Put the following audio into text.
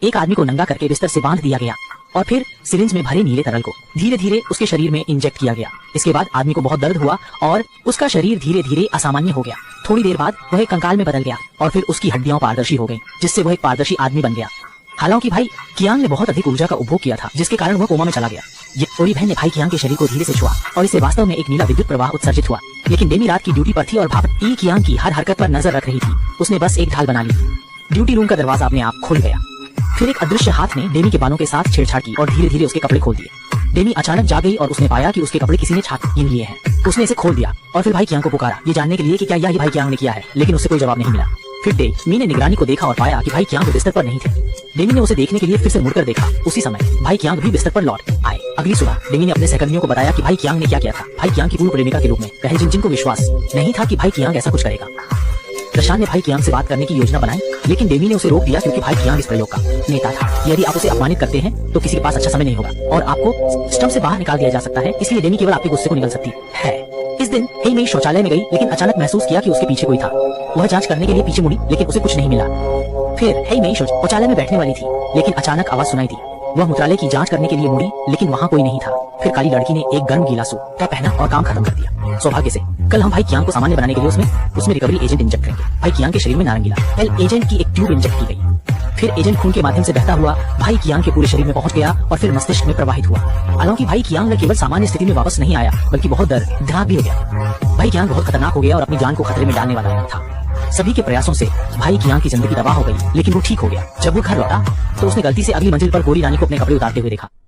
एक आदमी को नंगा करके बिस्तर से बांध दिया गया और फिर सिरिंज में भरे नीले तरल को धीरे धीरे उसके शरीर में इंजेक्ट किया गया। इसके बाद आदमी को बहुत दर्द हुआ और उसका शरीर धीरे धीरे असामान्य हो गया। थोड़ी देर बाद वह एक कंकाल में बदल गया और फिर उसकी हड्डियां पारदर्शी हो गईं, जिससे वह एक पारदर्शी आदमी बन गया। हालांकि भाई कियांग ने बहुत अधिक ऊर्जा का उपभोग किया था, जिसके कारण वह कोमा में चला गया। ये ओरी बहन ने भाई कियांग के शरीर को धीरे से छुआ और इससे वास्तव में एक नीला विद्युत प्रवाह उत्सर्जित हुआ। लेकिन डेमी रात की ड्यूटी पर थी और भाभी कियांग की हर हरकत पर नजर रख रही थी। उसने बस एक ढाल बना ली। ड्यूटी रूम का दरवाजा अपने आप खुल गया। फिर एक अदृश्य हाथ ने डेमी के बालों के साथ छेड़छाड़ की और धीरे धीरे उसके कपड़े खोल दिए। डेमी अचानक जाग गई और उसने पाया कि उसके कपड़े किसी ने छीन लिए हैं। उसने इसे खोल दिया और फिर भाई कियांग को पुकारा, ये जानने के लिए कि क्या यह भाई कियांग ने किया है, लेकिन उससे कोई जवाब नहीं मिला। फिर डेमी ने निगरानी को देखा और पाया कि भाई कियांग बिस्तर पर नहीं थे। डेमी ने उसे देखने के लिए फिर से मुड़कर देखा। उसी समय भाई कियांग भी बिस्तर पर लौट आए। अगली सुबह डेमी ने अपने सहकर्मियों को बताया कि भाई कियांग ने क्या किया था। भाई कियांग की पूर्व प्रेमिका के रूप में कहे जिनको विश्वास नहीं था कि भाई कियांग ऐसा कुछ करेगा। प्रशांत ने भाई कियांग से बात करने की योजना बनाई, लेकिन डेमी ने उसे रोक दिया क्योंकि भाई कियांग इस प्रयोग का नेता था। यदि आप उसे अपमानित करते हैं तो किसी के पास अच्छा समय नहीं होगा और आपको सिस्टम से बाहर निकाल दिया जा सकता है। इसलिए डेमी केवल आपके गुस्से को निकल सकती है। इस दिन हेई मेई शौचालय में गई, लेकिन अचानक महसूस किया कि उसके पीछे कोई था। वह जांच करने के लिए पीछे मुड़ी, लेकिन उसे कुछ नहीं मिला। फिर हेई मेई शौचालय में बैठने वाली थी, लेकिन अचानक आवाज सुनाई दी। वह मूत्रालय की जांच करने के लिए मुड़ी, लेकिन वहाँ कोई नहीं था। फिर काली लड़की ने एक गर्म गीला सूट पहना और काम खत्म कर दिया। सौभाग्य से कल हम भाई कियांग को सामान्य बनाने के लिए उसमें रिकवरी एजेंट इंजेक्ट करेंगे। भाई कियांग के शरीर में नारंगीला एल एजेंट की एक ट्यूब इंजेक्ट की गई। फिर एजेंट खून के माध्यम से बहता हुआ भाई कियांग के पूरे शरीर में पहुंच गया और फिर मस्तिष्क में प्रवाहित हुआ। हालांकि भाई कियांग न केवल सामान्य स्थिति में वापस नहीं आया, बल्कि बहुत दर्दनाक भी हो गया। भाई कियांग बहुत खतरनाक हो गया और अपनी जान को खतरे में डालने वाला था। सभी के प्रयासों से भाई कियांग की जिंदगी तबाह हो गई, लेकिन वो ठीक हो गया। जब वो घर लौटा तो उसने गलती से अगली मंजिल पर गोरी रानी को अपने कपड़े उतारते हुए देखा।